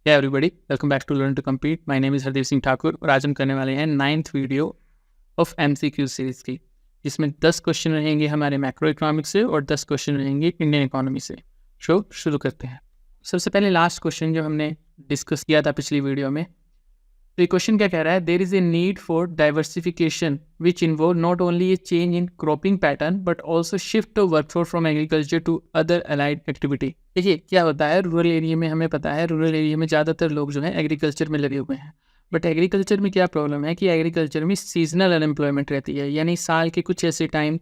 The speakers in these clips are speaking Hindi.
Hey everybody, welcome back to Learn to Compete. My name is Hardeep Singh Thakur और आज हम करने वाले हैं 9th video of MCQ series की, जिसमें 10 क्वेश्चन रहेंगे हमारे मैक्रो इकोनॉमिक्स से और 10 क्वेश्चन रहेंगे इंडियन इकोनॉमी से। शुरू करते हैं। सबसे पहले लास्ट क्वेश्चन जो हमने डिस्कस किया था पिछली वीडियो में, तो ये क्वेश्चन क्या कह रहा है, there is a need for diversification which involve not only a change in cropping pattern but also shift of workforce from agriculture to other allied activity. देखिए क्या होता है, रूरल एरिया में हमें पता है, रूरल एरिया में ज़्यादातर लोग जो है एग्रीकल्चर में लगे हुए हैं। बट एग्रीकल्चर में क्या प्रॉब्लम है कि एग्रीकल्चर में सीजनल अनएम्प्लॉयमेंट रहती है, यानी साल के कुछ ऐसे टाइम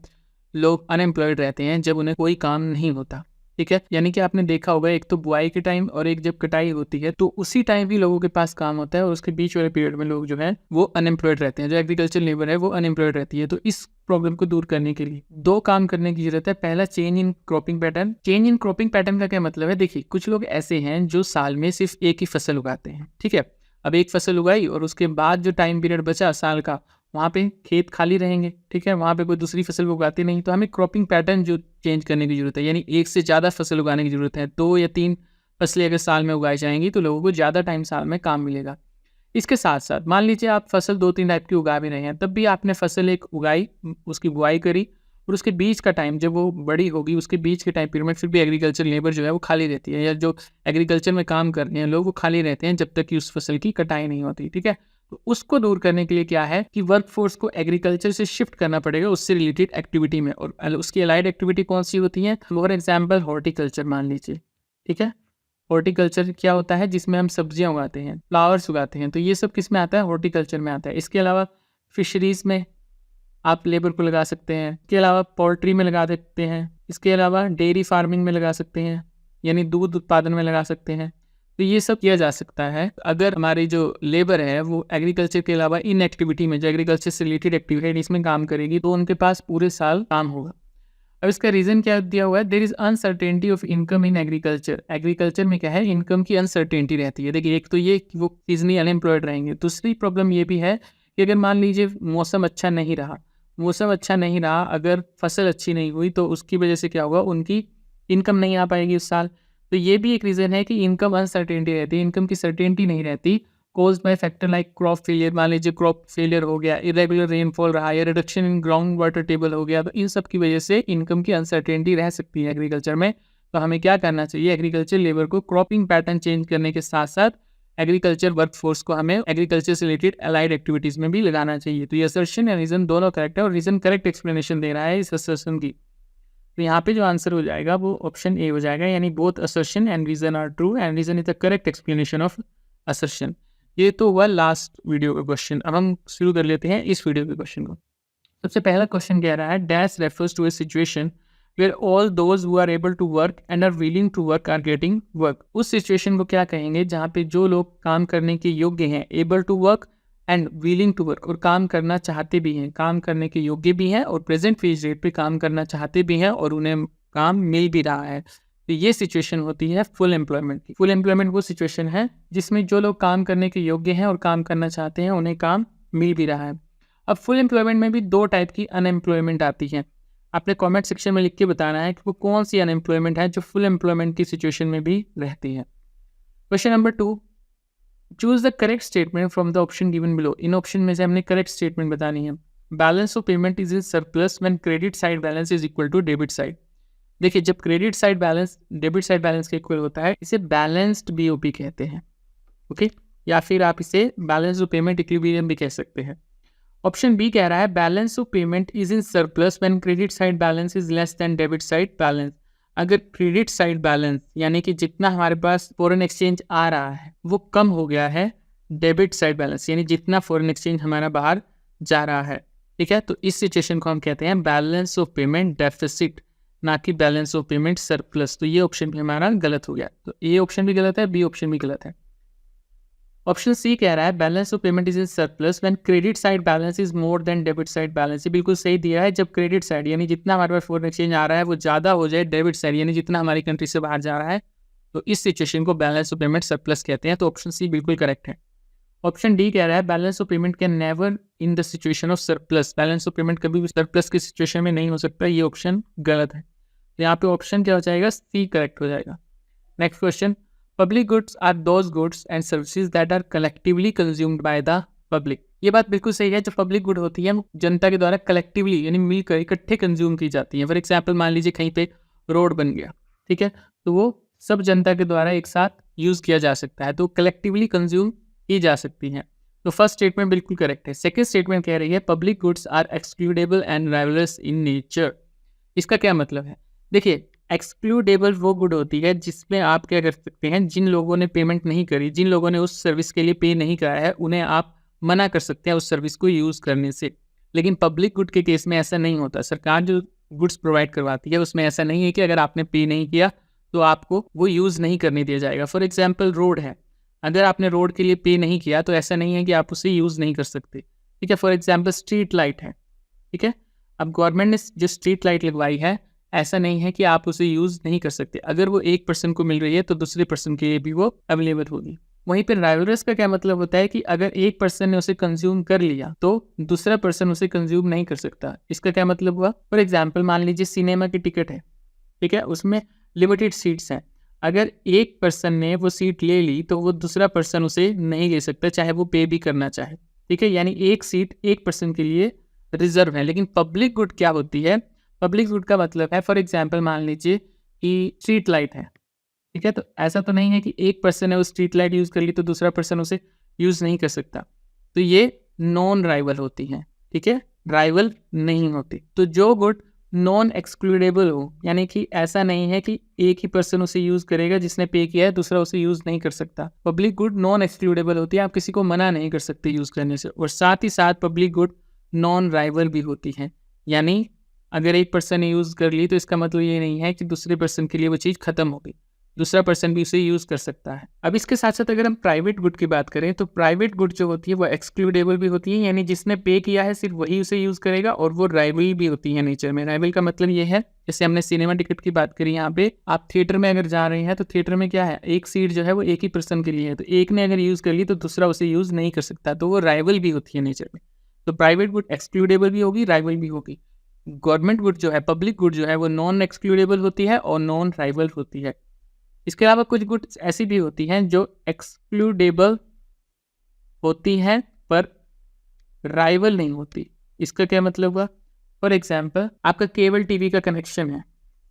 लोग अनएम्प्लॉयड रहते हैं जब उन्हें कोई काम नहीं होता। ठीक है, यानी कि आपने देखा होगा एक तो बुआई के टाइम और एक जब कटाई होती है, तो उसी टाइम भी लोगों के पास काम होता है और उसके बीच वाले पीरियड में लोग जो है वो अनएम्प्लॉयड रहते हैं, जो एग्रीकल्चर लेबर है वो अनएम्प्लॉयड रहती है। तो इस प्रॉब्लम को दूर करने के लिए 2 काम करने की जरूरत है। पहला, change in cropping pattern. Change in cropping pattern का क्या मतलब है, देखिए कुछ लोग ऐसे हैं जो साल में सिर्फ एक ही फसल उगाते हैं। ठीक है, अब एक फसल उगाई और उसके बाद जो टाइम पीरियड बचा साल का, वहाँ पे खेत खाली रहेंगे। ठीक है, वहाँ पे कोई दूसरी फसल उगाती नहीं, तो हमें क्रॉपिंग पैटर्न जो चेंज करने की जरूरत है, यानी एक से ज़्यादा फसल उगाने की जरूरत है। 2 या 3 फसलें अगर साल में उगाई जाएंगी तो लोगों को ज़्यादा टाइम साल में काम मिलेगा। इसके साथ साथ मान लीजिए आप फसल 2-3 टाइप की उगा भी रहे हैं, तब भी आपने फसल एक उगाई, उसकी बुआई करी और उसके बीच का टाइम जब वो बड़ी होगी, उसके बीच के टाइम पीरियड में फिर भी एग्रीकल्चर लेबर जो है वो खाली रहती है, या जो एग्रीकल्चर में काम कर रहे हैं लोग वो खाली रहते हैं जब तक कि उस फसल की कटाई नहीं होती। ठीक है, तो उसको दूर करने के लिए क्या है कि वर्कफोर्स को एग्रीकल्चर से शिफ्ट करना पड़ेगा उससे रिलेटेड एक्टिविटी में, और उसकी अलाइड एक्टिविटी कौन सी होती है, फॉर एग्जाम्पल हॉर्टिकल्चर मान लीजिए। ठीक है, हॉर्टिकल्चर क्या होता है, जिसमें हम सब्जियां उगाते हैं, फ्लावर्स उगाते हैं, तो ये सब किस में आता है, हॉर्टिकल्चर में आता है। इसके अलावा फिशरीज में आप लेबर को लगा सकते हैं, इसके अलावा पोल्ट्री में लगा सकते हैं, इसके अलावा डेयरी फार्मिंग में लगा सकते हैं, यानी दूध उत्पादन में लगा सकते हैं। तो ये सब किया जा सकता है अगर हमारी जो लेबर है वो एग्रीकल्चर के अलावा इन एक्टिविटी में, जो एग्रीकल्चर से रिलेटेड एक्टिविटी इसमें काम करेगी, तो उनके पास पूरे साल काम होगा। अब इसका रीज़न क्या दिया हुआ है, there is uncertainty of income in agriculture. Agriculture में क्या है, इनकम की अनसर्टेनिटी रहती है। देखिए एक तो ये कि वो सीजनली अनएम्प्लॉयड रहेंगे, दूसरी प्रॉब्लम ये भी है कि अगर मान लीजिए मौसम अच्छा नहीं रहा, अगर फसल अच्छी नहीं हुई तो उसकी वजह से क्या होगा, उनकी इनकम नहीं आ पाएगी उस साल। तो ये भी एक रीज़न है कि इनकम अनसर्टेनिटी रहती है, इनकम की सर्टेनिटी नहीं रहती, caused by factor like crop failure. मान लीजिए क्रॉप फेलियर हो गया, इरेगुलर रेनफॉल रहा या reduction in ground water table हो गया, तो इन सब की वजह से इनकम की अनसर्टेनिटी रह सकती है एग्रीकल्चर में। तो हमें क्या करना चाहिए, एग्रीकल्चर लेबर को क्रॉपिंग पैटर्न चेंज करने के साथ साथ एग्रीकल्चर वर्कफोर्स को हमें एग्रीकल्चर से रिलेटेड अलाइड एक्टिविटीज़ में भी लगाना चाहिए। तो ये असर्शन या रीज़न दोनों करेक्ट है और रीज़न करेक्ट एक्सप्लेनेशन दे रहा है इस असर्शन की। तो यहाँ पे जो आंसर हो जाएगा वो ऑप्शन ए हो जाएगा, यानी both assertion and reason are true and reason is the correct explanation of assertion. ये तो हुआ लास्ट वीडियो का क्वेश्चन। अब हम शुरू कर लेते हैं इस वीडियो के क्वेश्चन को। सबसे पहला क्वेश्चन कह रहा है, dash refers to a situation where all those who are able to work and are willing to work are getting work. उस सिचुएशन को क्या कहेंगे जहाँ पे जो लोग काम करने के योग्य हैं, able to work and willing to work, और काम करना चाहते भी हैं, काम करने के योग्य भी हैं और प्रेजेंट फेज रेट पे काम करना चाहते भी हैं और उन्हें काम मिल भी रहा है। तो ये सिचुएशन होती है फुल एम्प्लॉयमेंट की। फुल एम्प्लॉयमेंट वो सिचुएशन है जिसमें जो लोग काम करने के योग्य हैं और काम करना चाहते हैं उन्हें काम मिल भी रहा है। अब फुल एम्प्लॉयमेंट में भी 2 टाइप की अनएम्प्लॉयमेंट आती है। आपने कमेंट सेक्शन में लिख के बताना है कि वो कौन सी अनएम्प्लॉयमेंट है जो फुल एम्प्लॉयमेंट की सिचुएशन में भी रहती है। Question number 2, choose the correct statement from the option given below. इन ऑप्शन में से हमने करेक्ट स्टेटमेंट बतानी है। Balance of payment is in surplus when credit side balance is equal to debit side. देखिए जब credit side balance debit side balance के इक्वल होता है, इसे बैलेंस्ड बीओपी कहते हैं। ओके, या फिर आप इसे बैलेंस ऑफ पेमेंट इक्विलिब्रियम भी कह सकते हैं। ऑप्शन बी कह रहा है, balance of payment is in surplus when credit side balance is less than debit side balance. अगर क्रेडिट साइड बैलेंस यानी कि जितना हमारे पास फॉरेन एक्सचेंज आ रहा है वो कम हो गया है डेबिट साइड बैलेंस, यानी जितना फॉरेन एक्सचेंज हमारा बाहर जा रहा है। ठीक है, तो इस सिचुएशन को हम कहते हैं बैलेंस ऑफ पेमेंट डेफिसिट, ना कि बैलेंस ऑफ पेमेंट सरप्लस। तो ये ऑप्शन भी हमारा गलत हो गया। तो ए ऑप्शन भी गलत है, बी ऑप्शन भी गलत है। ऑप्शन सी कह रहा है, balance of payment is in surplus when credit side balance is more than debit side balance. ये बिल्कुल सही दिया है, जब क्रेडिट साइड यानी जितना हमारे पास फॉरेन एक्सचेंज आ रहा है वो ज़्यादा हो जाए डेबिट साइड यानी जितना हमारी कंट्री से बाहर जा रहा है, तो इस सिचुएशन को बैलेंस ऑफ पेमेंट सरप्लस कहते हैं। तो ऑप्शन सी बिल्कुल करेक्ट है। ऑप्शन डी कह रहा है, balance of payment can never in the situation of surplus. Balance of payment कभी भी सरप्लस की सिचुएशन में नहीं हो सकता, ये ऑप्शन गलत है। तो यहाँ पे ऑप्शन क्या हो जाएगा, सी करेक्ट हो जाएगा। Next question, public goods are those goods and services that are collectively consumed by the public. ये बात बिल्कुल सही है, जो पब्लिक गुड होती है वो जनता के द्वारा कलेक्टिवली यानी मिलकर इकट्ठे कंज्यूम की जाती है। फॉर एग्जाम्पल मान लीजिए कहीं पे रोड बन गया, ठीक है, तो वो सब जनता के द्वारा एक साथ यूज़ किया जा सकता है, तो कलेक्टिवली कंज्यूम की जा सकती हैं। तो फर्स्ट स्टेटमेंट बिल्कुल करेक्ट है। सेकंड स्टेटमेंट कह रही है public goods are excludable and rivalous in nature. इसका क्या मतलब है? देखिए, एक्सक्लूडेबल वो गुड होती है जिसमें आप क्या कर सकते हैं, जिन लोगों ने पेमेंट नहीं करी, जिन लोगों ने उस सर्विस के लिए पे नहीं करा है, उन्हें आप मना कर सकते हैं उस सर्विस को यूज़ करने से। लेकिन पब्लिक गुड के केस में ऐसा नहीं होता। सरकार जो गुड्स प्रोवाइड करवाती है उसमें ऐसा नहीं है कि अगर आपने पे नहीं किया तो आपको वो यूज़ नहीं करने दिया जाएगा। फॉर एग्जाम्पल रोड है, अगर आपने रोड के लिए पे नहीं किया तो ऐसा नहीं है कि आप उसे यूज़ नहीं कर सकते, ठीक है। फॉर एग्जाम्पल स्ट्रीट लाइट है, ठीक है, अब गवर्नमेंट ने जो स्ट्रीट लाइट लगवाई है, ऐसा नहीं है कि आप उसे यूज़ नहीं कर सकते। अगर वो एक पर्सन को मिल रही है तो दूसरे पर्सन के लिए भी वो अवेलेबल होगी। वहीं पर राइवलरस का क्या मतलब होता है कि अगर एक पर्सन ने उसे कंज्यूम कर लिया तो दूसरा पर्सन उसे कंज्यूम नहीं कर सकता। इसका क्या मतलब हुआ? फॉर एग्जाम्पल मान लीजिए सिनेमा की टिकट है, ठीक है, उसमें लिमिटेड सीट्स हैं। अगर एक पर्सन ने वो सीट ले ली तो वो दूसरा पर्सन उसे नहीं ले सकता, चाहे वो पे भी करना चाहे, ठीक है। यानी एक सीट एक पर्सन के लिए रिजर्व है। लेकिन पब्लिक गुड क्या होती है? पब्लिक गुड का मतलब है, फॉर एग्जाम्पल मान लीजिए कि स्ट्रीट लाइट है, ठीक है, तो ऐसा तो नहीं है कि एक पर्सन ने वो स्ट्रीट लाइट यूज़ कर ली तो दूसरा पर्सन उसे यूज़ नहीं कर सकता। तो ये नॉन राइवल होती हैं, ठीक है, राइवल नहीं होती। तो जो गुड नॉन एक्सक्लूडेबल हो, यानी कि ऐसा नहीं है कि एक ही पर्सन उसे यूज़ करेगा जिसने पे किया है, दूसरा उसे यूज़ नहीं कर सकता। पब्लिक गुड नॉन एक्सक्लूडेबल होती है, आप किसी को मना नहीं कर सकते यूज़ करने से। और साथ ही साथ पब्लिक गुड नॉन राइवल भी होती हैं, यानी अगर एक पर्सन ने यूज़ कर ली तो इसका मतलब ये नहीं है कि दूसरे पर्सन के लिए वो चीज़ खत्म हो गई, दूसरा पर्सन भी उसे यूज़ कर सकता है। अब इसके साथ साथ अगर हम प्राइवेट गुड की बात करें तो प्राइवेट गुड जो होती है वो एक्सक्लूडेबल भी होती है, यानी जिसने पे किया है सिर्फ वही उसे यूज़ करेगा, और वो राइवल भी होती है नेचर में। राइवल का मतलब ये है, जैसे हमने सिनेमा टिकट की बात करी, यहाँ पे आप थिएटर में अगर जा रहे हैं तो थिएटर में क्या है, एक सीट जो है वो एक ही पर्सन के लिए है, तो एक ने अगर यूज़ कर ली तो दूसरा उसे यूज़ नहीं कर सकता, तो वो राइवल भी होती है नेचर में। तो प्राइवेट गुड एक्सक्लूडेबल भी होगी, राइवल भी होगी। गवर्नमेंट गुड जो है, पब्लिक गुड जो है, वो नॉन एक्सक्लूडेबल होती है और नॉन राइवल होती है। इसके अलावा कुछ गुड्स ऐसी भी होती हैं जो एक्सक्लूडेबल होती हैं पर राइवल नहीं होती। इसका क्या मतलब हुआ? फॉर एग्जाम्पल आपका केबल टीवी का कनेक्शन है,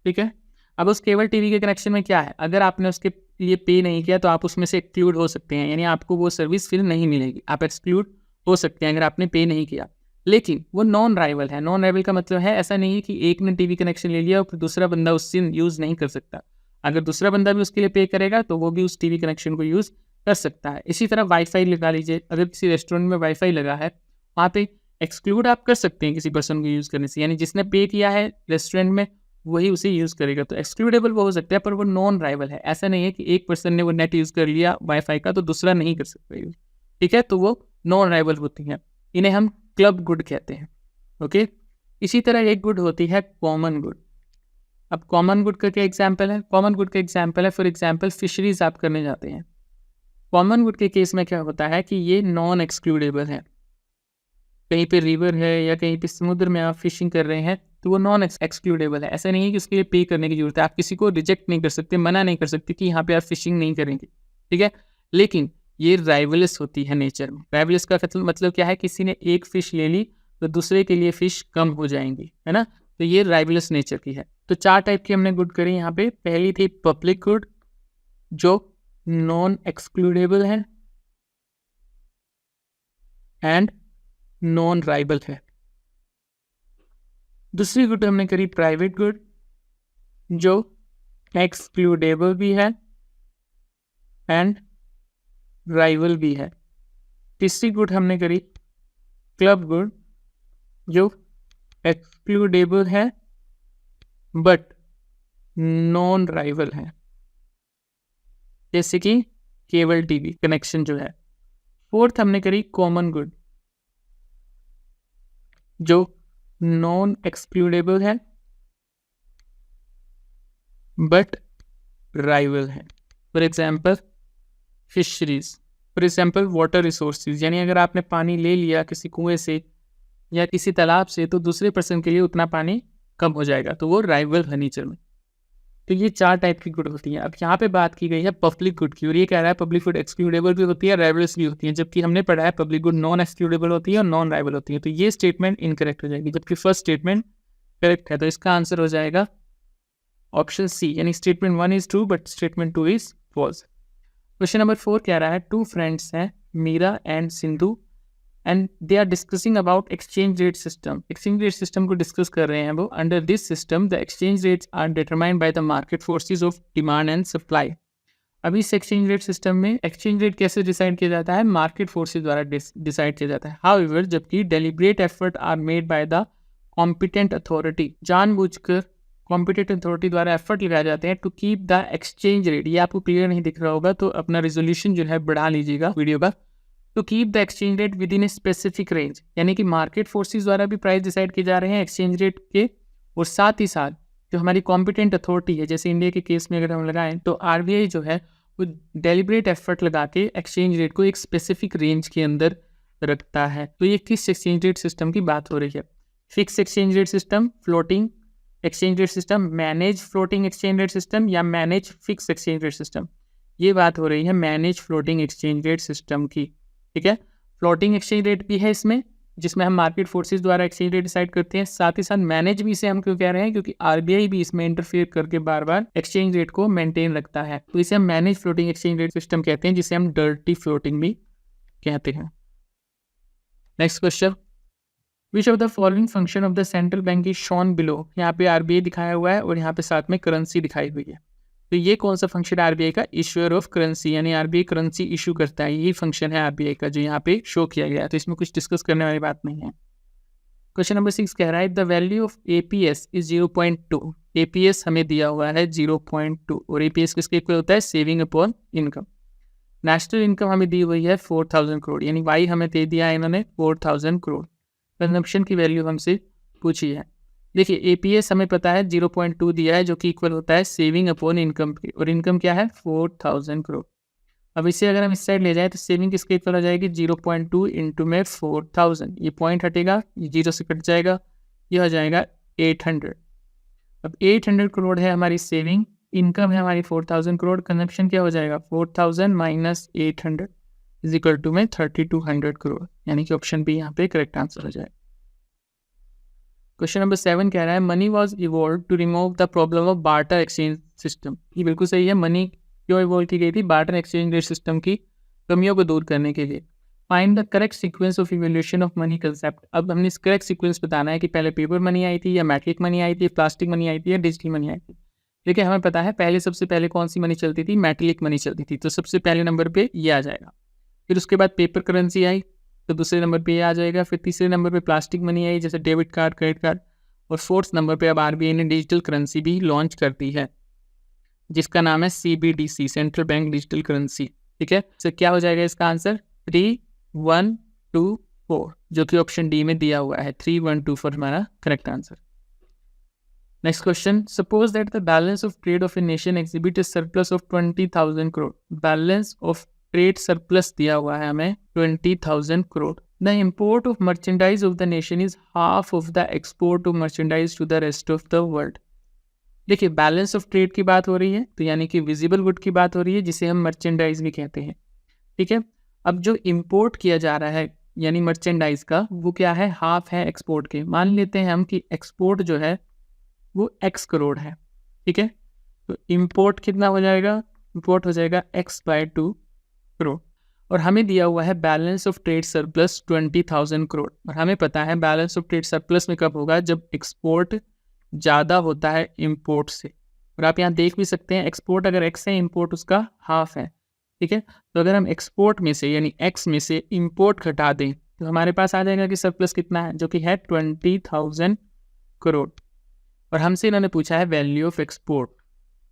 ठीक है, अब उस केबल टीवी के कनेक्शन में क्या है, अगर आपने उसके लिए पे नहीं किया तो आप उसमें से एक्सक्लूड हो सकते हैं, यानी आपको वो सर्विस फिर नहीं मिलेगी, आप एक्सक्लूड हो सकते हैं अगर आपने पे नहीं किया। लेकिन वो नॉन राइवल है। नॉन राइवल का मतलब है ऐसा नहीं है कि एक ने टीवी कनेक्शन ले लिया और दूसरा बंदा उससे यूज़ नहीं कर सकता। अगर दूसरा बंदा भी उसके लिए पे करेगा तो वो भी उस टीवी कनेक्शन को यूज़ कर सकता है। इसी तरह वाईफाई लगा लीजिए, अगर किसी रेस्टोरेंट में वाईफाई लगा है, वहाँ पे एक्सक्लूड आप कर सकते हैं किसी पर्सन को यूज़ करने से, यानी जिसने पे किया है रेस्टोरेंट में वही उसे यूज़ करेगा। तो एक्सक्लूडेबल वो हो सकता है पर वो नॉन राइवल है। ऐसा नहीं है कि एक पर्सन ने वो नेट यूज़ कर लिया वाईफाई का तो दूसरा नहीं कर सकता यूज़, ठीक है, तो वो नॉन राइवल होती हैं। इन्हें हम क्लब गुड कहते हैं, ओके। इसी तरह एक गुड होती है कॉमन गुड। अब कॉमन गुड का क्या एग्जाम्पल है? कॉमन गुड का एग्जाम्पल है, फॉर एग्जाम्पल फिशरीज आप करने जाते हैं। कॉमन गुड के केस में क्या होता है कि ये नॉन एक्सक्लूडेबल है। कहीं पे रिवर है या कहीं पे समुद्र में आप फिशिंग कर रहे हैं तो वो नॉन एक्सक्लूडेबल है। ऐसा नहीं है कि उसके लिए पे करने की जरूरत है, आप किसी को रिजेक्ट नहीं कर सकते, मना नहीं कर सकते कि यहाँ पे आप फिशिंग नहीं करेंगे, ठीक है। लेकिन ये राइवलस होती है नेचर में। राइवलस का मतलब क्या है, किसी ने एक फिश ले ली तो दूसरे के लिए फिश कम हो जाएंगी, है ना, तो ये राइवलस नेचर की है। तो 4 टाइप की हमने गुड करी यहाँ पे। पहली थी पब्लिक गुड जो नॉन एक्सक्लूडेबल है एंड नॉन राइवल है। दूसरी गुड हमने करी प्राइवेट गुड जो एक्सक्लूडेबल भी है एंड राइवल भी है। तीसरी गुड हमने करी क्लब गुड जो एक्सक्लूडेबल है बट नॉन राइवल है, जैसे कि केबल टीवी कनेक्शन जो है। फोर्थ हमने करी कॉमन गुड जो नॉन एक्सक्लूडेबल है बट राइवल है। For example fisheries, for example water resources, यानी अगर आपने पानी ले लिया किसी कुएं से या किसी तालाब से तो दूसरे पर्सन के लिए उतना पानी कम हो जाएगा, तो वो राइवल है नेचर में। तो ये 4 टाइप की गुड होती हैं। अब यहाँ पे बात की गई है पब्लिक गुड की, और ये कह रहा है पब्लिक गुड एक्सक्लूडेबल भी होती है, राइवल्स भी होती है, जबकि हमने पढ़ा है पब्लिक गुड नॉन एक्सक्लूडेबल होती है और नॉन राइवल होती है। तो ये स्टेटमेंट इनकरेक्ट हो जाएगी, जबकि फर्स्ट स्टेटमेंट करेक्ट है। तो इसका आंसर हो जाएगा ऑप्शन सी, यानी statement 1 is true but statement 2 is false. Question number 4 कह रहा है 2 फ्रेंड्स हैं, Meera and Sindhu, and they are discussing about exchange rate system. Exchange rate system को डिस्कस कर रहे हैं वो। Under this system the exchange rates are determined by the market forces of demand and supply. अभी इस एक्सचेंज रेट सिस्टम में एक्सचेंज रेट कैसे डिसाइड किया जाता है? मार्केट फोर्सेस द्वारा डिसाइड किया जाता है। हाउएवर, जबकि deliberate effort are made by the competent authority, जानबूझकर कॉम्पिटेंट अथॉरिटी द्वारा एफर्ट लगाए जाते हैं to keep the exchange rate. ये आपको क्लियर नहीं दिख रहा होगा तो अपना रेजोल्यूशन जो है बढ़ा लीजिएगा वीडियो का। To keep the exchange rate within a specific range, यानी कि मार्केट फोर्सेस द्वारा भी प्राइस डिसाइड किए जा रहे हैं एक्सचेंज रेट के, और साथ ही साथ जो हमारी कॉम्पिटेंट अथॉरिटी है, जैसे इंडिया के केस में अगर हम लगाएं तो आरबीआई जो है वो डेलिब्रेट एफर्ट लगा के एक्सचेंज रेट को एक स्पेसिफिक रेंज के अंदर रखता है। तो ये किस एक्सचेंज रेट सिस्टम की बात हो रही है? Fix exchange rate system, floating exchange rate system, manage floating exchange rate system, या manage fix exchange rate system? ये बात हो रही है manage floating exchange rate system की। ठीक है, फ्लोटिंग एक्सचेंज रेट भी है इसमें, जिसमें हम मार्केट फोर्सेस द्वारा एक्सचेंज रेट डिसाइड करते हैं। साथ ही साथ मैनेज भी इसे हम क्यों कह रहे हैं? क्योंकि आरबीआई भी इसमें इंटरफेयर करके बार बार एक्सचेंज रेट को मेंटेन रखता है। तो इसे हम manage floating exchange rate system कहते हैं, जिसे हम डर्टी फ्लोटिंग भी कहते हैं। Next question, which of the following function of the central bank is shown below. यहाँ पे आरबीआई दिखाया हुआ है और यहाँ पे साथ में करेंसी दिखाई हुई है। तो ये कौन सा फंक्शन है आरबीआई का? इश्यूअर ऑफ करेंसी, यानी आरबीआई करेंसी इशू करता है, यही फंक्शन है आरबीआई का जो यहाँ पे शो किया गया है। तो इसमें कुछ डिस्कस करने वाली बात नहीं है। क्वेश्चन नंबर 6 कह रहा है the value of APS is 0.2। APS हमें दिया हुआ है 0.2, और एपीएस किसके इक्वल होता है? Saving upon income. National income हमें दी हुई है 4000 करोड़, यानी वाई हमें दे दिया है इन्होंने 4000 करोड़। कंजम्पशन की वैल्यू हमसे पूछी है। देखिए एपीएस हमें पता है 0.2 दिया है, जो कि इक्वल होता है सेविंग अपॉन इनकम के, और इनकम क्या है? 4000 करोड़। अब इसे अगर हम इस साइड ले जाए तो सेविंग किसके इक्वल हो जाएगी? 0.2 इंटू में 4000, ये पॉइंट हटेगा, ये जीरो से कट जाएगा, ये हो जाएगा 800। अब 800 करोड़ है हमारी सेविंग, इनकम है हमारी 4000 करोड़, कंजम्पशन क्या हो जाएगा? 4000 माइनस 800 इज इक्वल टू में 3200 करोड़, यानी कि ऑप्शन बी यहाँ पे करेक्ट आंसर हो जाएगा। क्वेश्चन नंबर 7 कह रहा है money was evolve to remove the problem of barter exchange system. ये बिल्कुल सही है, मनी क्यों इवॉल्व की गई थी? बार्टर एक्सचेंज रेट सिस्टम की कमियों को दूर करने के लिए। Find the correct sequence of evolution of money concept. अब हमने इस करेक्ट सीक्वेंस बताना है कि पहले पेपर मनी आई थी, या मेटलिक मनी आई थी, प्लास्टिक मनी आई थी, या डिजिटल मनी आई थी। देखिए हमें पता है पहले सबसे पहले कौन सी मनी चलती थी? मेटलिक मनी चलती थी, तो सबसे पहले नंबर पे ये आ जाएगा। फिर उसके बाद पेपर करेंसी आई तो दूसरे नंबर पे ये आ जाएगा। फिर तीसरे नंबर पे प्लास्टिक मनी आई, जैसे डेबिट कार्ड, क्रेडिट कार्ड, और फोर्थ नंबर पे अब आरबीआई ने डिजिटल करेंसी भी लॉन्च कर दी है, जिसका नाम है CBDC, central bank digital currency. ठीक है, तो क्या हो जाएगा इसका आंसर? 3124, जो कि ऑप्शन डी में दिया हुआ है। 3124 हमारा correct answer. Next question, suppose that the balance of trade of a nation exhibit a surplus of 20,000 crore. Balance of trade surplus दिया हुआ है हमें 20,000 crore. The import of merchandise of the nation is half of the export of merchandise to the rest of the world. देखिए बैलेंस ऑफ ट्रेड की बात हो रही है, तो यानी कि विजिबल गुड की बात हो रही है, जिसे हम मर्चेंडाइज भी कहते हैं। ठीक है, अब जो इम्पोर्ट किया जा रहा है यानी मर्चेंडाइज का, वो क्या है? हाफ है एक्सपोर्ट के। मान लेते हैं हम कि एक्सपोर्ट जो है वो x करोड़ है। ठीक है, तो इम्पोर्ट कितना हो जाएगा? इम्पोर्ट हो जाएगा x/2 करोड़, और हमें दिया हुआ है balance of trade surplus 20,000 crore. और हमें पता है बैलेंस ऑफ ट्रेड सरप्लस में कब होगा? जब एक्सपोर्ट ज़्यादा होता है इम्पोर्ट से। और आप यहाँ देख भी सकते हैं एक्सपोर्ट अगर x है, इम्पोर्ट उसका हाफ है। ठीक है, तो अगर हम एक्सपोर्ट में से यानी x में से इम्पोर्ट घटा दें तो हमारे पास आ जाएगा कि सरप्लस कितना है, जो कि है 20,000 करोड़। और हमसे इन्होंने पूछा है वैल्यू ऑफ एक्सपोर्ट,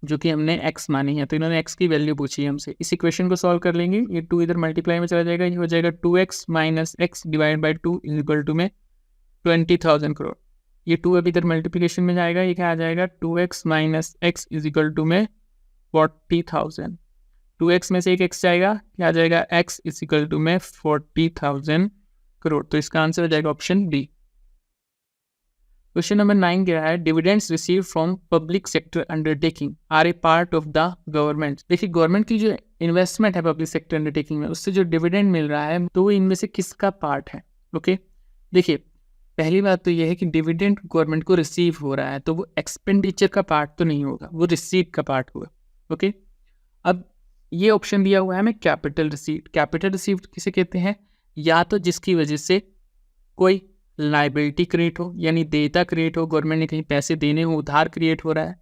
जो कि हमने x मानी है, तो इन्होंने x की वैल्यू पूछी है हमसे। इस इक्वेशन को सॉल्व कर लेंगे, ये 2 इधर मल्टीप्लाई में चला जाएगा, ये हो जाएगा 2x minus x divide by 2 is equal to में 20,000 करोड़। ये 2 अभी इधर मल्टीप्लिकेशन में जाएगा, ये क्या आ जाएगा? 2x minus x is equal to में 40,000। 2x में से एक x जाएगा, क्या आ जाएगा? x इज इक्वल टू में 40,000 करोड़। तो इसका आंसर हो जाएगा ऑप्शन बी। क्वेश्चन नंबर 9 क्या है, dividends receive from public sector undertaking are a part of the government. देखिए गवर्नमेंट की जो इन्वेस्टमेंट है पब्लिक सेक्टर अंडरटेकिंग में, उससे जो डिविडेंड मिल रहा है तो वो इनमें से किसका पार्ट है। ओके देखिए पहली बात तो ये है कि डिविडेंड गवर्नमेंट को रिसीव हो रहा है तो वो एक्सपेंडिचर का पार्ट तो नहीं होगा, वो रिसीट का पार्ट होगा। ओके अब ये ऑप्शन दिया हुआ है हमें कैपिटल रिसीट। कैपिटल रिसीट किसे कहते हैं, या तो जिसकी वजह से कोई लाइबिलिटी क्रिएट हो यानी देयता क्रिएट हो, गवर्नमेंट ने कहीं पैसे देने हो, उधार क्रिएट हो रहा है,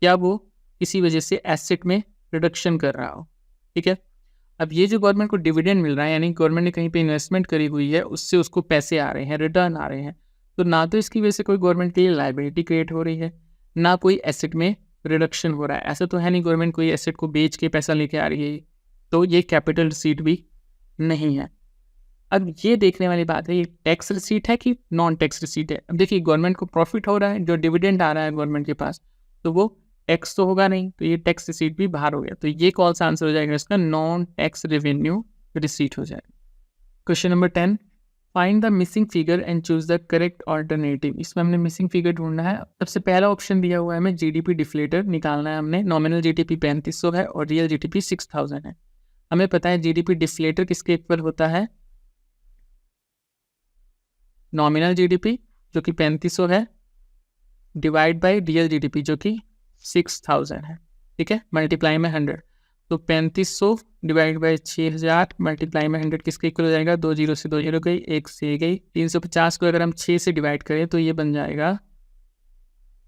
या वो किसी वजह से एसेट में रिडक्शन कर रहा हो। ठीक है अब ये जो गवर्नमेंट को डिविडेंड मिल रहा है यानी गवर्नमेंट ने कहीं पे इन्वेस्टमेंट करी हुई है, उससे उसको पैसे आ रहे हैं, रिटर्न आ रहे हैं, तो ना तो इसकी वजह से कोई गवर्नमेंट के लिए लाइबिलिटी क्रिएट हो रही है, ना कोई एसेट में रिडक्शन हो रहा है। ऐसा तो है नहीं गवर्नमेंट कोई एसेट को बेच के पैसा लेके आ रही है, तो ये कैपिटल रिसीट भी नहीं है। अब ये देखने वाली बात है ये टैक्स रिसीट है कि नॉन टैक्स रिसीट है। अब देखिए गवर्नमेंट को प्रॉफिट हो रहा है, जो डिविडेंड आ रहा है गवर्नमेंट के पास, तो वो टैक्स तो होगा नहीं, तो ये टैक्स रिसीट भी बाहर हो गया, तो ये कौन सा आंसर हो जाएगा इसका, नॉन टैक्स रेवेन्यू रिसीट हो जाएगा। Question number 10, find the missing figure and choose the correct alternative. इसमें हमने मिसिंग फिगर ढूंढना है। सबसे पहला ऑप्शन दिया हुआ है हमें जीडीपी डिफ्लेटर निकालना है हमने। नॉमिनल जीडीपी 3500 है और रियल जीडीपी 6000 है। हमें पता है जीडीपी डिफ्लेटर किसके इक्वल होता है, नॉमिनल जीडीपी जो कि 3500 है डिवाइड बाय रियल जीडीपी जो कि 6000 है। ठीक है मल्टीप्लाई में 100, तो 3500 डिवाइड बाय 6000 मल्टीप्लाई में 100 किसके इक्वल हो जाएगा, 2 जीरो से 2 जीरो गई, 1 से गई, 350 को अगर हम 6 से डिवाइड करें तो ये बन जाएगा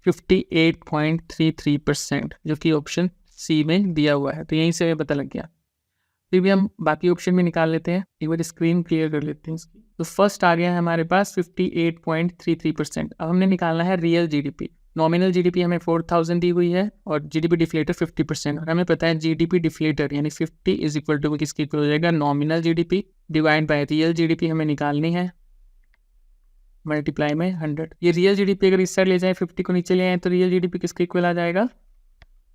58.33%, जो कि ऑप्शन सी में दिया हुआ है। तो यहीं से हमें पता लग गया। फिर भी हम बाकी ऑप्शन भी निकाल लेते हैं, एक बार स्क्रीन क्लियर कर लेते हैं इसकी। तो फर्स्ट आ गया है हमारे पास 58.33%। अब हमने निकालना है रियल जीडीपी। नॉमिनल जीडीपी हमें 4000 दी हुई है और जीडीपी डिफ्लेटर 50%, और हमें पता है जीडीपी डिफ्लेटर यानी 50 इज इक्वल टू किसके इक्वल हो जाएगा, nominal GDP divide by real GDP हमें निकालनी है, मल्टीप्लाई में 100। ये रियल जीडीपी अगर इस साइड ले जाए 50 को नीचे ले आए तो रियल जीडीपी किसके इक्वल आ जाएगा,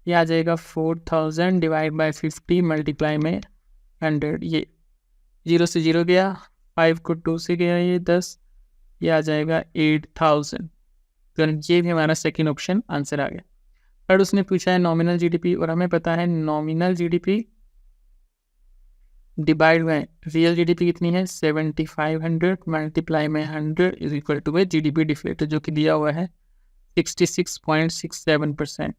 ये आ जाएगा 4000 डिवाइड बाय 50 मल्टीप्लाई में 100। ये 0 से 0 गया, 5 को 2 से गया, ये 10, ये आ जाएगा 8000। तो ये भी हमारा सेकंड ऑप्शन आंसर आ गया। पर उसने पूछा है नॉमिनल जीडीपी और हमें पता है nominal GDP divide by real GDP कितनी है 7500 मल्टीप्लाई में 100 is equal to GDP deflator जो कि दिया हुआ है 66.67%।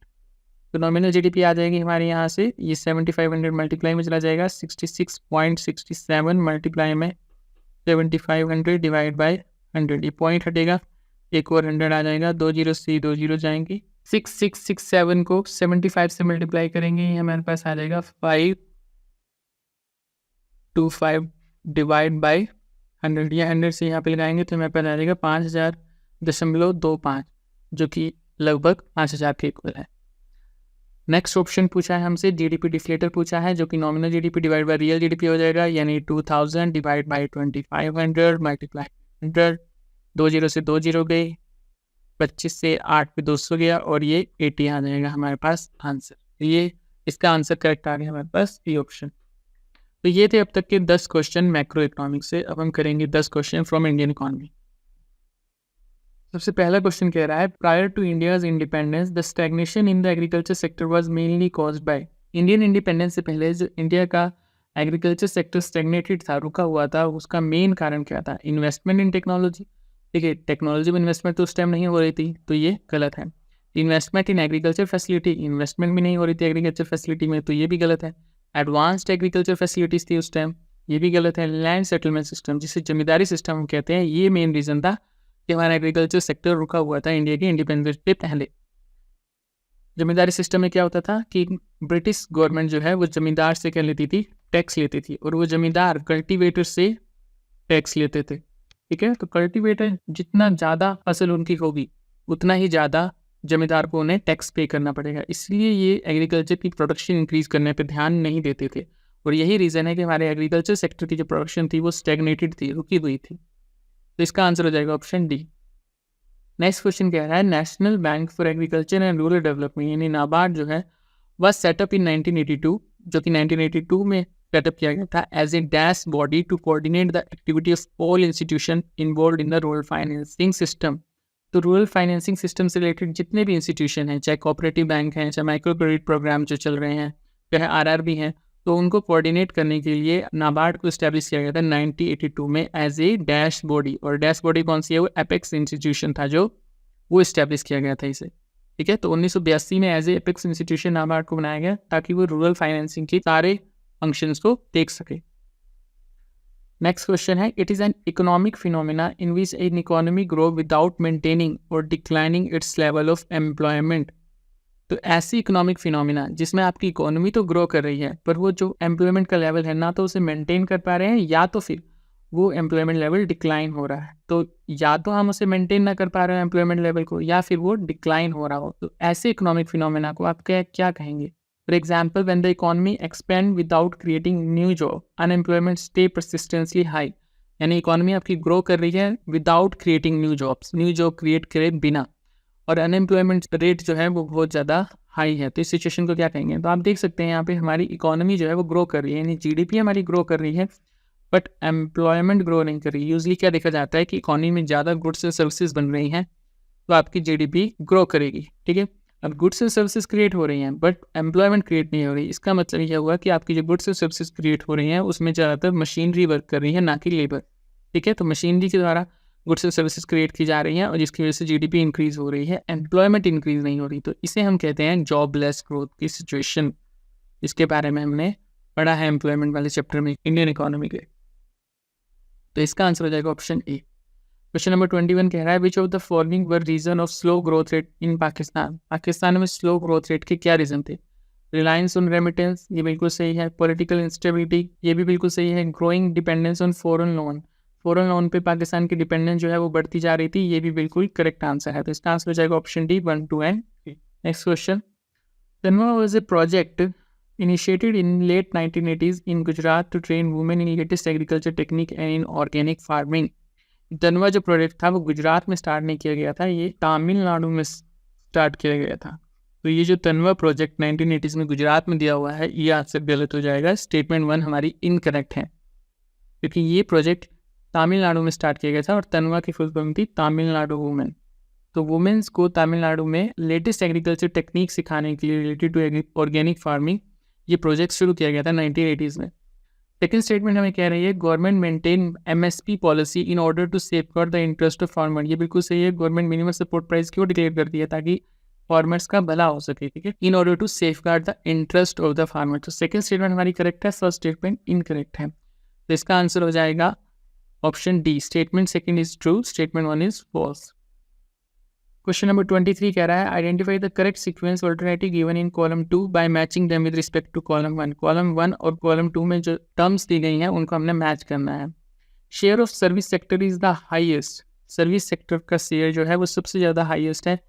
तो नॉमिनल जीडीपी आ जाएगी हमारे यहाँ से, ये 7500 मल्टीप्लाई में चला जाएगा 66.67 मल्टीप्लाई में 7500 डिवाइड बाय 100, ये पॉइंट हटेगा, एक और 100 आ जाएगा, 2 जीरो से 2 जीरो जाएंगी, 6667 को 75 से मल्टीप्लाई करेंगे, ये हमारे पास आ जाएगा 525 डिवाइड बाय 100, या 100 से यहाँ पे लगाएंगे तो हमारे पास आ जाएगा 5000.25 जो कि लगभग 5000 के इक्वल है। नेक्स्ट ऑप्शन पूछा है हमसे जीडीपी डिफ्लेटर पूछा है जो कि nominal GDP divide by real GDP हो जाएगा, यानी 2000 डिवाइड बाय 2500 मल्टीप्लाई 100, 2 जीरो से 2 जीरो गई, 25 से 8 पे 200 गया और ये 80 आ जाएगा हमारे पास आंसर। ये इसका आंसर करेक्ट आ गया हमारे पास ये ऑप्शन। तो ये थे अब तक के 10 क्वेश्चन मैक्रो इकोनॉमिक्स से। अब हम करेंगे 10 क्वेश्चन फ्रॉम इंडियन इकोनॉमी। सबसे पहला क्वेश्चन कह रहा है prior to India's independence the stagnation in the agriculture sector was mainly caused by. Indian independence से पहले जो इंडिया का एग्रीकल्चर सेक्टर स्टैग्नेटेड था, रुका हुआ था, उसका मेन कारण क्या था, इन्वेस्टमेंट इन टेक्नोलॉजी। देखिए टेक्नोलॉजी में इन्वेस्टमेंट तो उस टाइम नहीं हो रही थी, तो ये गलत है। Investment in agriculture facility, investment भी नहीं हो रही थी एग्रीकल्चर फैसिलिटी में, तो ये भी गलत है। एडवांस्ड एग्रीकल्चर फैसिलिटीज़ थी उस टाइम, ये भी गलत है। लैंड सेटलमेंट सिस्टम जिसे जमींदारी सिस्टम हम कहते हैं, ये मेन रीज़न था कि हमारा एग्रीकल्चर सेक्टर रुका हुआ था इंडिया के इंडिपेंडेंस से पहले। जमींदारी सिस्टम में क्या होता था कि ब्रिटिश गवर्नमेंट जो है वो जमींदार से क्या लेती थी, टैक्स लेती थी, और वो जमींदार कल्टीवेटर से टैक्स लेते थे। ठीक है, तो कल्टीवेटर जितना ज़्यादा फसल उनकी होगी उतना ही ज़्यादा जमींदार को उन्हें टैक्स पे करना पड़ेगा, इसलिए ये एग्रीकल्चर की प्रोडक्शन इंक्रीज़ करने पे ध्यान नहीं देते थे, और यही रीज़न है कि हमारे एग्रीकल्चर सेक्टर की जो प्रोडक्शन थी वो स्टैग्नेटेड थी, रुकी हुई थी। तो इसका आंसर हो जाएगा ऑप्शन डी। नेक्स्ट क्वेश्चन कह रहा है national bank for agriculture and rural development यानी नाबार्ड जो है वह सेटअप इन 1982, जो कि 1982 में सेटअप किया गया था as a dash body to coordinate the activity of all institution involve in the rural financing system तो रूरल फाइनेंसिंग सिस्टम से रिलेटेड जितने भी इंस्टीट्यूशन हैं, चाहे कोऑपरेटिव बैंक हैं, चाहे माइक्रो क्रेडिट प्रोग्राम जो चल रहे हैं, चाहे आरआरबी हैं, तो उनको कोऑर्डिनेट करने के लिए नाबार्ड को इस्टेब्लिश किया गया था 1982 में एज ए डैश बॉडी। और डैश बॉडी कौन सी है? वो एपेक्स इंस्टीट्यूशन था जो वो इस्टेब्लिश किया गया था इसे, ठीक है। तो 1982 में as a apex institution NABARD को बनाया गया ताकि वो रूरल फाइनेंसिंग के सारे फंक्शंस को देख सके। नेक्स्ट क्वेश्चन है, it is an economic phenomena in which an economy grow without maintaining और declining its level of employment. तो ऐसी इकोनॉमिक फिनोमिना जिसमें आपकी इकोनॉमी तो ग्रो कर रही है पर वो जो एम्प्लॉयमेंट का लेवल है ना तो उसे मेंटेन कर पा रहे हैं, या तो फिर वो एम्प्लॉयमेंट लेवल डिक्लाइन हो रहा है। तो या तो हम उसे मेंटेन ना कर पा रहे हैं एम्प्लॉयमेंट लेवल को, या फिर वो डिक्लाइन हो रहा हो। तो ऐसे इकोनॉमिक फिनोमिना को आप क्या कहेंगे? For example, when the economy expand without creating new job, unemployment stay persistently high. यानी इकोनॉमी आपकी ग्रो कर रही है without creating new jobs, new job create करे बिना, और अनएम्प्लॉयमेंट रेट जो है वो बहुत ज़्यादा हाई है। तो इस सिचुएशन को क्या कहेंगे? तो आप देख सकते हैं यहाँ पे हमारी इकोनॉमी जो है वो ग्रो कर रही है, यानी जीडीपी हमारी ग्रो कर रही है बट एम्प्लॉयमेंट ग्रो नहीं कर रही। यूजली क्या देखा जाता है कि इकोनॉमी में ज़्यादा गुड्स एंड सर्विसेज बन रही हैं तो आपकी जीडीपी ग्रो करेगी, ठीक है। अब गुड्स एंड सर्विसेज क्रिएट हो रही हैं बट एम्प्लॉयमेंट क्रिएट नहीं हो रही। इसका मतलब यह हुआ कि आपकी जो गुड्स एंड सर्विसेज क्रिएट हो रही हैं उसमें ज़्यादातर मशीनरी वर्क कर रही है, ना कि लेबर, ठीक है। तो मशीनरी के द्वारा गुड्स एंड सर्विसेज क्रिएट की जा रही हैं और जिसकी वजह से जीडीपी इंक्रीज हो रही है, एम्प्लॉयमेंट इंक्रीज नहीं हो रही। तो इसे हम कहते हैं जॉबलेस ग्रोथ की सिचुएशन। इसके बारे में हमने पढ़ा है एम्प्लॉयमेंट वाले चैप्टर में इंडियन इकोनॉमी के। तो इसका आंसर हो जाएगा ऑप्शन ए। क्वेश्चन नंबर 21 कह रहा है, which of the following were reason of slow growth rate in Pakistan. Pakistan में स्लो ग्रोथ रेट के क्या रीजन थे? रिलायंस ऑन रेमिटेंस, ये बिल्कुल सही है। पॉलिटिकल इंस्टेबिलिटी, ये भी बिल्कुल सही है। Growing dependence on foreign loan, foreign loan पे पाकिस्तान की डिपेंडेंस जो है वो बढ़ती जा रही थी, ये भी बिल्कुल करेक्ट आंसर है। तो इसका आंसर हो जाएगा option D 1, 2 and 3। Next question, तनवा was a project initiated in late 1980s in Gujarat to train women in latest agriculture technique and in organic farming। तनवा जो प्रोजेक्ट था वो गुजरात में स्टार्ट नहीं किया गया था, ये तमिलनाडु में स्टार्ट किया गया था। तो ये जो तनवा प्रोजेक्ट 1980s में गुजरात में दिया हुआ है, ये आंसर गलत हो जाएगा। स्टेटमेंट 1 हमारी इनकरेक्ट है क्योंकि ये प्रोजेक्ट तमिलनाडु में स्टार्ट किया गया था और तनवा की फुल फॉर्म थी तमिलनाडु वुमेन। तो वुमेन्स को तमिलनाडु में लेटेस्ट एग्रीकल्चर टेक्निक सिखाने के लिए रिलेटेड टू ऑर्गेनिक फार्मिंग ये प्रोजेक्ट शुरू किया गया था 1980s में। सेकेंड स्टेटमेंट हमें कह रही है, government maintain MSP policy in order to safeguard the interest of farmer. ये बिल्कुल सही है। गवर्नमेंट मिनिमम सपोर्ट प्राइस क्यों डिक्लेयर करती है? ताकि फार्मर्स का भला हो सके, ठीक है। In order to safeguard the interest of the farmer. तो सेकेंड स्टेटमेंट हमारी करेक्ट है, फर्स्ट स्टेटमेंट इनकरेक्ट है। तो इसका आंसर हो जाएगा option D. Statement second is true, statement 1 is false. Question number 23 कह रहा है, identify the correct sequence alternative given in column 2 by matching them with respect to column 1। Column 1 और कॉलम 2 में जो टर्म्स दी गई हैं उनको हमने मैच करना है। Share of service sector is the highest. Service sector का शेयर जो है वो सबसे ज़्यादा हाईएस्ट है,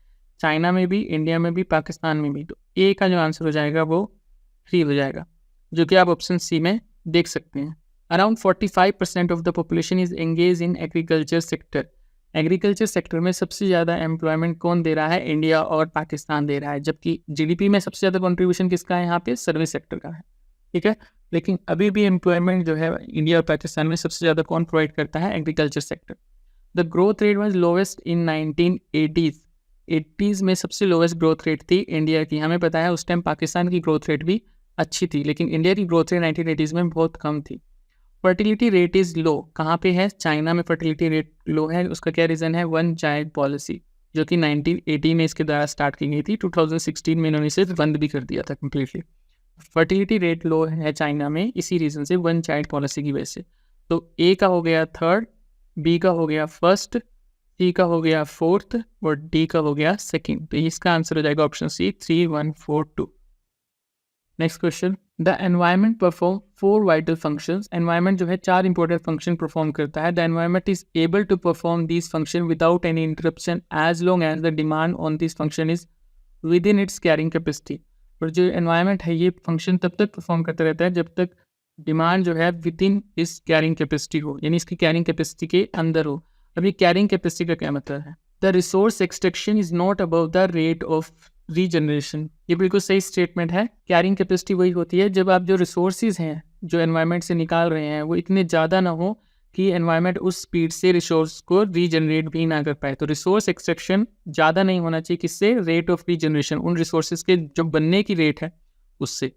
चाइना में भी, इंडिया में भी, पाकिस्तान में भी। तो ए का जो आंसर हो जाएगा वो 3 हो जाएगा, जो कि आप ऑप्शन सी में देख सकते हैं। Around 45% of the population is engage in agriculture sector. Agriculture sector में सबसे ज़्यादा एम्प्लॉयमेंट कौन दे रहा है? इंडिया और पाकिस्तान दे रहा है, जबकि जीडीपी में सबसे ज़्यादा कंट्रीब्यूशन किसका है? यहाँ पे सर्विस सेक्टर का है, ठीक है। लेकिन अभी भी एम्प्लॉयमेंट जो है इंडिया और पाकिस्तान में सबसे ज़्यादा कौन प्रोवाइड करता है? Agriculture sector. The growth rate was lowest in 1980s। 80s में सबसे लोवेस्ट ग्रोथ रेट थी इंडिया की। हमें पता है उस टाइम पाकिस्तान की ग्रोथ रेट भी अच्छी थी, लेकिन इंडिया की ग्रोथ रेट 1980s में बहुत कम थी। फर्टिलिटी रेट इज़ लो, कहाँ पे है? चाइना में फर्टिलिटी रेट लो है। उसका क्या रीज़न है? वन चाइल्ड पॉलिसी, जो कि 1980 में इसके द्वारा स्टार्ट की गई थी। 2016 में इन्होंने इसे बंद भी कर दिया था कम्प्लीटली। फर्टिलिटी रेट लो है चाइना में इसी रीज़न से, वन चाइल्ड पॉलिसी की वजह से। तो ए का हो गया थर्ड, बी का हो गया फर्स्ट, सी का हो गया फोर्थ और डी का हो गया सेकेंड। तो इसका आंसर हो जाएगा option C 3, 1, 4, 2। Next question, the environment perform 4 vital functions. Environment जो है 4 इंपॉर्टेंट फंक्शन परफॉर्म करता है। The environment is able to perform this function without any interruption as long as the demand on this function is within its carrying capacity. और जो एनवायरमेंट है ये फंक्शन तब तक परफॉर्म करता रहता है जब तक डिमांड जो है विद इन इस कैरिंग कैपेसिटी हो, यानी इसकी कैरिंग कैपेसिटी के अंदर हो। अभी कैरिंग कैपेसिटी का क्या मतलब है? The resource extraction is not above the rate of regeneration. ये बिल्कुल सही स्टेटमेंट है। कैरिंग कैपेसिटी वही होती है जब आप जो रिसोर्सेज हैं जो एनवायरनमेंट से निकाल रहे हैं वो इतने ज़्यादा ना हो कि एनवायरनमेंट उस स्पीड से रिसोर्स को रीजनरेट भी ना कर पाए। तो रिसोर्स एक्सट्रैक्शन ज़्यादा नहीं होना चाहिए, किससे? रेट ऑफ रीजनरेशन, उन रिसोर्सेज के जो बनने की रेट है उससे।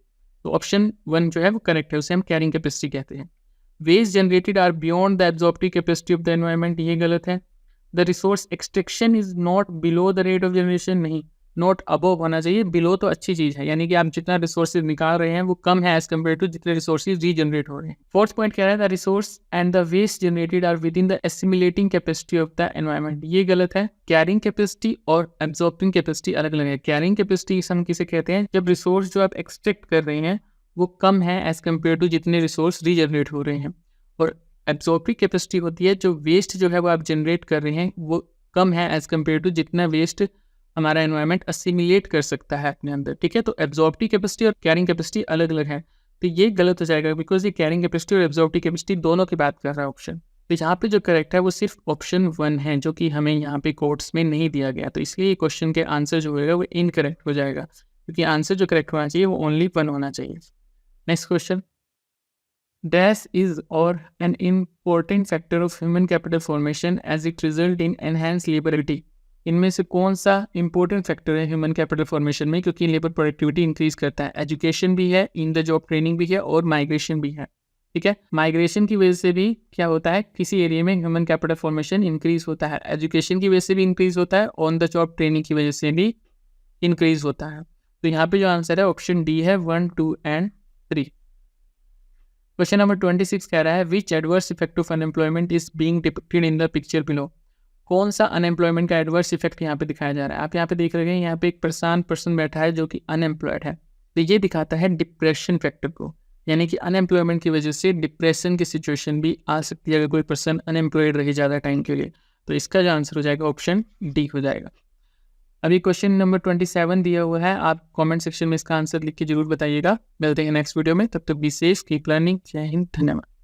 तो ऑप्शन 1 जो है वो करेक्ट है, उसे हम कैरिंग कैपेसिटी कहते हैं। Waste generated are beyond the absorptive capacity of the environment, ये गलत है। The resource extraction is not below the rate of generation, नहीं, नॉट अबव होना चाहिए, बिलो तो अच्छी चीज़ है, यानी कि आप जितना रिसोर्सेज निकाल रहे हैं वो कम है एज कम्पेयर टू जितने रिसोर्सेज रीजनरेट हो रहे हैं। फोर्थ पॉइंट कह रहा है the resource and the waste generated are within the assimilating capacity of the environment, ये गलत है। कैरिंग कैपेसिटी और एब्जॉर्बिंग कैपेसिटी अलग अलग है। कैरिंग कैपेसिटी हम किसे कहते हैं? जब रिसोर्स जो आप एक्सट्रैक्ट कर रहे हैं वो कम है एज कम्पेयर टू जितने रिसोर्स रीजनरेट हो रहे हैं। और एब्जॉर्बिंग कैपेसिटी होती है जो वेस्ट जो है वो आप जनरेट कर रहे हैं वो कम है एज कम्पेयर टू जितना वेस्ट हमारा एनवायरनमेंट असिमिलेट कर सकता है अपने अंदर, ठीक है। तो एब्जॉर्बिव कैपेसिटी और कैरिंग कैपेसिटी अलग अलग है, तो ये गलत हो जाएगा बिकॉज ये कैरिंग कैपेसिटी और एब्जॉर्बिव कैपेसिटी दोनों की बात कर रहा है ऑप्शन। तो यहाँ पे जो करेक्ट है वो सिर्फ ऑप्शन 1 है, जो कि हमें यहाँ पे कोट्स में नहीं दिया गया, तो इसलिए क्वेश्चन के आंसर जो होगा वो इनकरेक्ट हो जाएगा, क्योंकि आंसर जो करेक्ट होना चाहिए वो ओनली 1 होना चाहिए। नेक्स्ट क्वेश्चन, डैश इज और an important factor of human capital formation as it result in enhance लेबरिटी, इनमें से कौन सा इंपॉर्टेंट फैक्टर है ह्यूमन कैपिटल फॉर्मेशन में, क्योंकि लेबर प्रोडक्टिविटी इंक्रीज करता है। एजुकेशन भी है, इन द जॉब ट्रेनिंग भी है और माइग्रेशन भी है, ठीक है। माइग्रेशन की वजह से भी क्या होता है, किसी एरिया में ह्यूमन कैपिटल फॉर्मेशन इंक्रीज होता है, एजुकेशन की वजह से भी इंक्रीज होता है, ऑन द जॉब ट्रेनिंग की वजह से भी इंक्रीज होता है। तो यहाँ पे जो आंसर है ऑप्शन डी है 1, 2 एंड 3। क्वेश्चन नंबर 26 कह रहा है which adverse effect of unemployment is being depicted in the picture below, कौन सा अनएम्प्लॉयमेंट का एडवर्स इफेक्ट यहाँ पे दिखाया जा रहा है। आप यहाँ पे देख रहे हैं, यहाँ पे एक परेशान पर्सन बैठा है जो कि अनएम्प्लॉयड है, तो ये दिखाता है डिप्रेशन फैक्टर को, यानी कि अनएम्प्लॉयमेंट की वजह से डिप्रेशन की सिचुएशन भी आ सकती है अगर कोई पर्सन अनएम्प्लॉयड रहे ज़्यादा टाइम के लिए। तो इसका जो आंसर हो जाएगा ऑप्शन डी हो जाएगा। अभी क्वेश्चन नंबर 27 दिया हुआ है, आप कमेंट सेक्शन में इसका आंसर लिख के जरूर बताइएगा। मिलते हैं नेक्स्ट वीडियो में, तब तक बी सेफ, कीप लर्निंग। जय हिंद, धन्यवाद।